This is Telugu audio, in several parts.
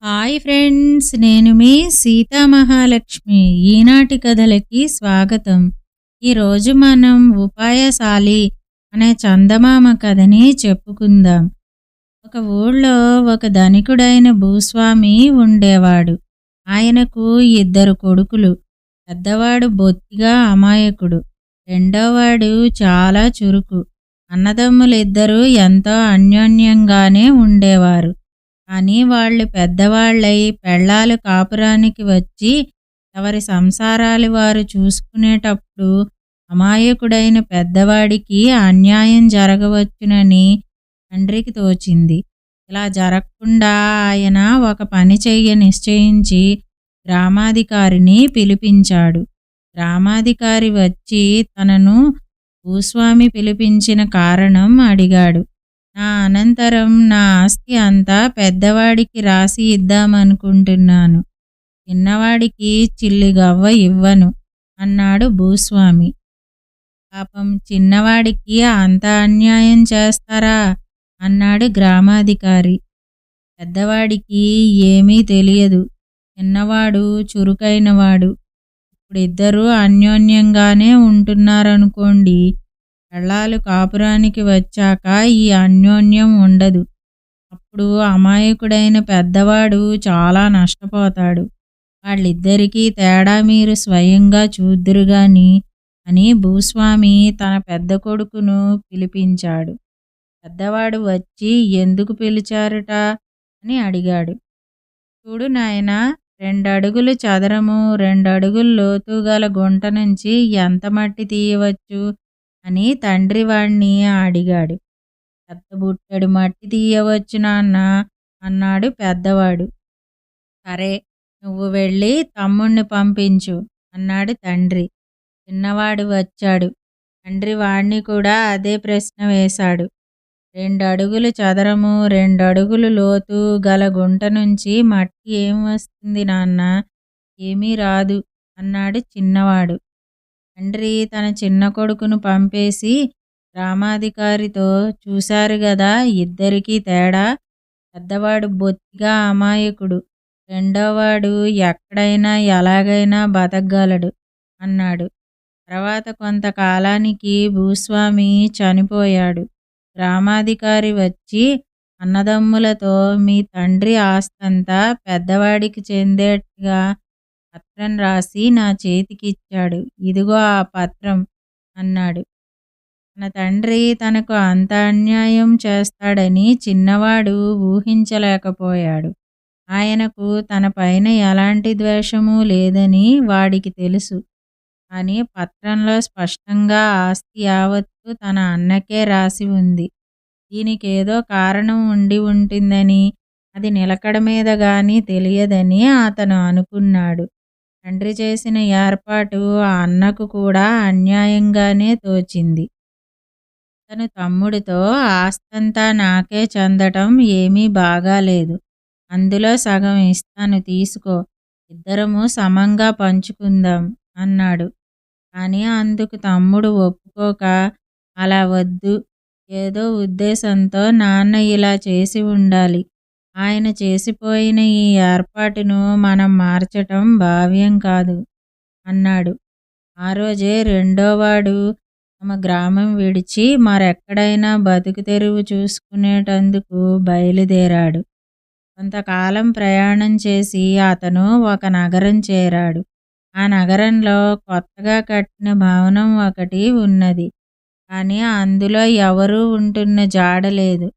హాయ్ ఫ్రెండ్స్, నేను మీ సీతా మహాలక్ష్మి. ఈనాటి కథలకి స్వాగతం. ఈరోజు మనం ఉపాయశాలి అనే చందమామ కథని చెప్పుకుందాం. ఒక ఊళ్ళో ఒక ధనికుడైన భూస్వామి ఉండేవాడు. ఆయనకు ఇద్దరు కొడుకులు. పెద్దవాడు బొత్తిగా అమాయకుడు, రెండోవాడు చాలా చురుకు. అన్నదమ్ములిద్దరూ ఎంతో అన్యోన్యంగానే ఉండేవారు. కానీ వాళ్ళు పెద్దవాళ్ళై పెళ్ళాలు కాపురానికి వచ్చి ఎవరి సంసారాలు వారు చూసుకునేటప్పుడు అమాయకుడైన పెద్దవాడికి అన్యాయం జరగవచ్చునని తండ్రికి తోచింది. ఇలా జరగకుండా ఆయన ఒక పని చెయ్య నిశ్చయించి గ్రామాధికారిని పిలిపించాడు. గ్రామాధికారి వచ్చి తనను భూస్వామి పిలిపించిన కారణం అడిగాడు. నా అనంతరం నా ఆస్తి అంతా పెద్దవాడికి రాసి ఇద్దామనుకుంటున్నాను. చిన్నవాడికి చిల్లిగవ్వ ఇవ్వను అన్నాడు భూస్వామి. పాపం చిన్నవాడికి అంత అన్యాయం చేస్తారా అన్నాడు గ్రామాధికారి. పెద్దవాడికి ఏమీ తెలియదు, చిన్నవాడు చురుకైనవాడు. ఇప్పుడిద్దరూ అన్యోన్యంగానే ఉంటున్నారనుకోండి. పెళ్ళాలు కాపురానికి వచ్చాక ఈ అన్యోన్యం ఉండదు. అప్పుడు అమాయకుడైన పెద్దవాడు చాలా నష్టపోతాడు. వాళ్ళిద్దరికీ తేడా మీరు స్వయంగా చూద్దురుగాని అని భూస్వామి తన పెద్ద కొడుకును పిలిపించాడు. పెద్దవాడు వచ్చి ఎందుకు పిలిచారుట అని అడిగాడు. చూడు నాయనా, 2 అడుగులు చదరము 2 అడుగులు లోతు గల గుంట నుంచి ఎంత మట్టి తీయవచ్చు అని తండ్రి వాణ్ణి అడిగాడు. పెద్ద బుట్టెడు మట్టి తీయవచ్చు నాన్న అన్నాడు పెద్దవాడు. సరే, నువ్వు వెళ్ళి తమ్ముణ్ణి పంపించు అన్నాడు తండ్రి. చిన్నవాడు వచ్చాడు. తండ్రి వాణ్ణి కూడా అదే ప్రశ్న వేశాడు. 2 అడుగులు చదరము 2 అడుగులు లోతు గల గుంట నుంచి మట్టి ఏం వస్తుంది నాన్న? ఏమీ రాదు అన్నాడు చిన్నవాడు. తండ్రి తన చిన్న కొడుకును పంపేసి గ్రామాధికారితో, చూశారు గదా ఇద్దరికీ తేడా. పెద్దవాడు బొత్తిగా అమాయకుడు, రెండోవాడు ఎక్కడైనా ఎలాగైనా బతకగలడు అన్నాడు. తర్వాత కొంతకాలానికి భూస్వామి చనిపోయాడు. గ్రామాధికారి వచ్చి అన్నదమ్ములతో, మీ తండ్రి ఆస్తంతా పెద్దవాడికి చెందేట్టుగా పత్రం రాసి నా చేతికిచ్చాడు. ఇదిగో ఆ పత్రం అన్నాడు. తన తండ్రి తనకు అంత అన్యాయం చేస్తాడని చిన్నవాడు ఊహించలేకపోయాడు. ఆయనకు తన పైన ఎలాంటి ద్వేషము లేదని వాడికి తెలుసు. కానీ పత్రంలో స్పష్టంగా ఆస్తి యావత్తు తన అన్నకే రాసి ఉంది. దీనికేదో కారణం ఉండి ఉంటుందని, అది నిలకడ మీద గాని తెలియదని అతను అనుకున్నాడు. తండ్రి చేసిన ఏర్పాటు ఆ అన్నకు కూడా అన్యాయంగానే తోచింది. అతను తమ్ముడితో, ఆస్తంతా నాకే చెందటం ఏమీ బాగాలేదు. అందులో సగం ఇస్తాను, తీసుకో. ఇద్దరము సమంగా పంచుకుందాం అన్నాడు. కానీ అందుకు తమ్ముడు ఒప్పుకోక, అలా వద్దు, ఏదో ఉద్దేశంతో నాన్న ఇలా చేసి ఉండాలి. ఆయన చేసిపోయిన ఈ ఏర్పాటును మనం మార్చటం భావ్యం కాదు అన్నాడు. ఆ రోజే రెండోవాడు తమ గ్రామం విడిచి మరెక్కడైనా బతుకు తెరువు చూసుకునేటందుకు బయలుదేరాడు. కొంతకాలం ప్రయాణం చేసి అతను ఒక నగరం చేరాడు. ఆ నగరంలో కొత్తగా కట్టిన భవనం ఒకటి ఉన్నది. కానీ అందులో ఎవరూ ఉంటున్న జాడలేదు.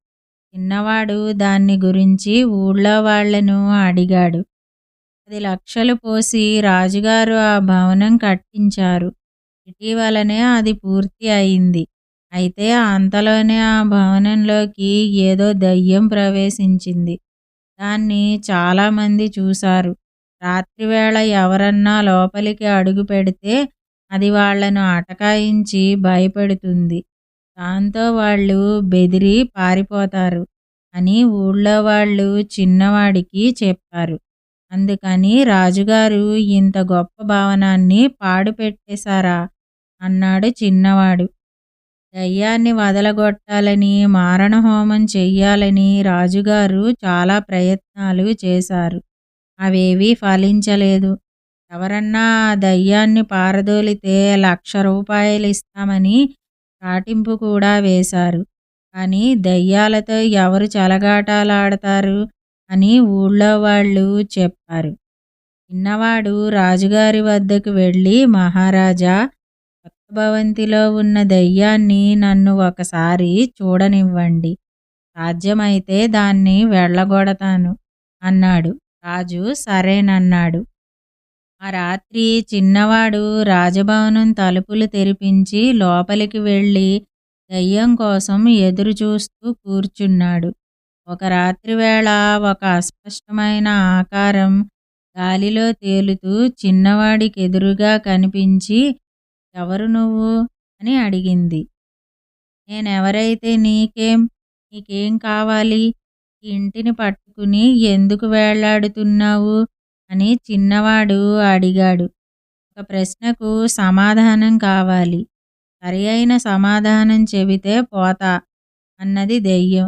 చిన్నవాడు దాన్ని గురించి ఊళ్ళో వాళ్లను అడిగాడు. 10 లక్షలు పోసి రాజుగారు ఆ భవనం కట్టించారు. ఇటీవలనే అది పూర్తి అయింది. అయితే అంతలోనే ఆ భవనంలోకి ఏదో దయ్యం ప్రవేశించింది. దాన్ని చాలామంది చూశారు. రాత్రివేళ ఎవరన్నా లోపలికి అడుగు పెడితే అది వాళ్లను అటకాయించి భయపెడుతుంది. దాంతో వాళ్ళు బెదిరి పారిపోతారు అని ఊళ్ళో వాళ్ళు చిన్నవాడికి చెప్పారు. అందుకని రాజుగారు ఇంత గొప్ప భవనాన్ని పాడు పెట్టేశారా అన్నాడు చిన్నవాడు. దయ్యాన్ని వదలగొట్టాలని, మారణహోమం చెయ్యాలని రాజుగారు చాలా ప్రయత్నాలు చేశారు. అవేవీ ఫలించలేదు. ఎవరన్నా ఆ దయ్యాన్ని పారదోలితే 1,00,000 రూపాయలిస్తామని చాటింపు కూడా వేశారు. కానీ దయ్యాలతో ఎవరు చెలగాటాలాడతారు అని ఊళ్ళో వాళ్ళు చెప్పారు. చిన్నవాడు రాజుగారి వద్దకు వెళ్ళి, మహారాజా, కొత్త భవంతిలో ఉన్న దయ్యాన్ని నన్ను ఒకసారి చూడనివ్వండి. సాధ్యమైతే దాన్ని వెళ్ళగొడతాను అన్నాడు. రాజు సరేనన్నాడు. ఆ రాత్రి చిన్నవాడు రాజభవనం తలుపులు తెరిపించి లోపలికి వెళ్ళి దయ్యం కోసం ఎదురు చూస్తూ కూర్చున్నాడు. ఒక రాత్రివేళ ఒక అస్పష్టమైన ఆకారం గాలిలో తేలుతూ చిన్నవాడికెదురుగా కనిపించి, ఎవరు నువ్వు అని అడిగింది. నేనెవరైతే నీకేం కావాలి? ఈ ఇంటిని పట్టుకుని ఎందుకు వేళ్లాడుతున్నావు అని చిన్నవాడు అడిగాడు. ఒక ప్రశ్నకు సమాధానం కావాలి. సరి అయిన సమాధానం చెబితే పోతా అన్నది దెయ్యం.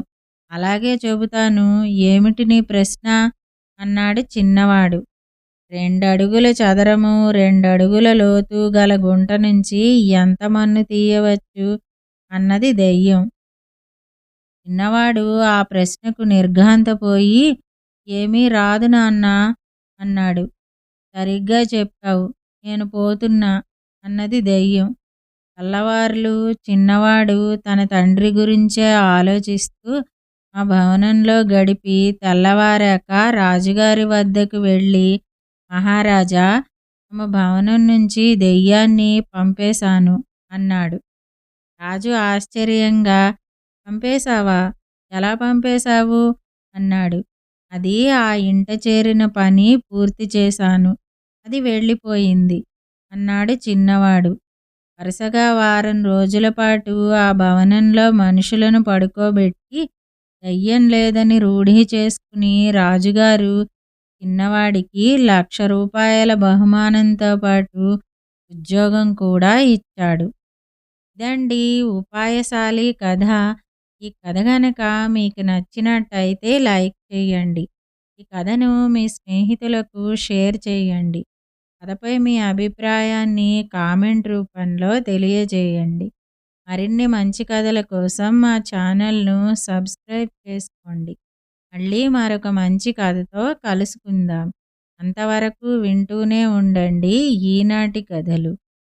అలాగే చెబుతాను, ఏమిటి నీ ప్రశ్న అన్నాడు చిన్నవాడు. 2 అడుగుల చదరము 2 అడుగుల లోతు గల గుంట నుంచి ఎంత మన్ను తీయవచ్చు అన్నది దెయ్యం. చిన్నవాడు ఆ ప్రశ్నకు నిర్ఘాంతపోయి, ఏమీ రాదు నాన్నా అన్నాడు. సరిగ్గా చెప్పావు, నేను పోతున్నా అన్నది దెయ్యం. తెల్లవార్లు చిన్నవాడు తన తండ్రి గురించే ఆలోచిస్తూ ఆ భవనంలో గడిపి తెల్లవారాక రాజుగారి వద్దకు వెళ్ళి, మహారాజా, తమ భవనం నుంచి దెయ్యాన్ని పంపేశాను అన్నాడు. రాజు ఆశ్చర్యంగా, పంపేశావా? ఎలా పంపేశావు అన్నాడు. అది ఆ ఇంట చేరిన పని పూర్తి చేశాను, అది వెళ్ళిపోయింది అన్నాడు చిన్నవాడు. వరుసగా వారం రోజుల పాటు ఆ భవనంలో మనుషులను పడుకోబెట్టి దయ్యం లేదని రూఢి చేసుకుని రాజుగారు చిన్నవాడికి 1,00,000 రూపాయల బహుమానంతో పాటు ఉద్యోగం కూడా ఇచ్చాడు. ఇదండి ఉపాయశాలి కథ. ఈ కథ గనక మీకు నచ్చినట్టయితే లైక్ చేయండి. ఈ కథను మీ స్నేహితులకు షేర్ చేయండి. కథపై మీ అభిప్రాయాన్ని కామెంట్ రూపంలో తెలియజేయండి. మరిన్ని మంచి కథల కోసం మా ఛానల్ను సబ్స్క్రైబ్ చేసుకోండి. మళ్ళీ మరొక మంచి కథతో కలుసుకుందాం. అంతవరకు వింటూనే ఉండండి ఈనాటి కథలు.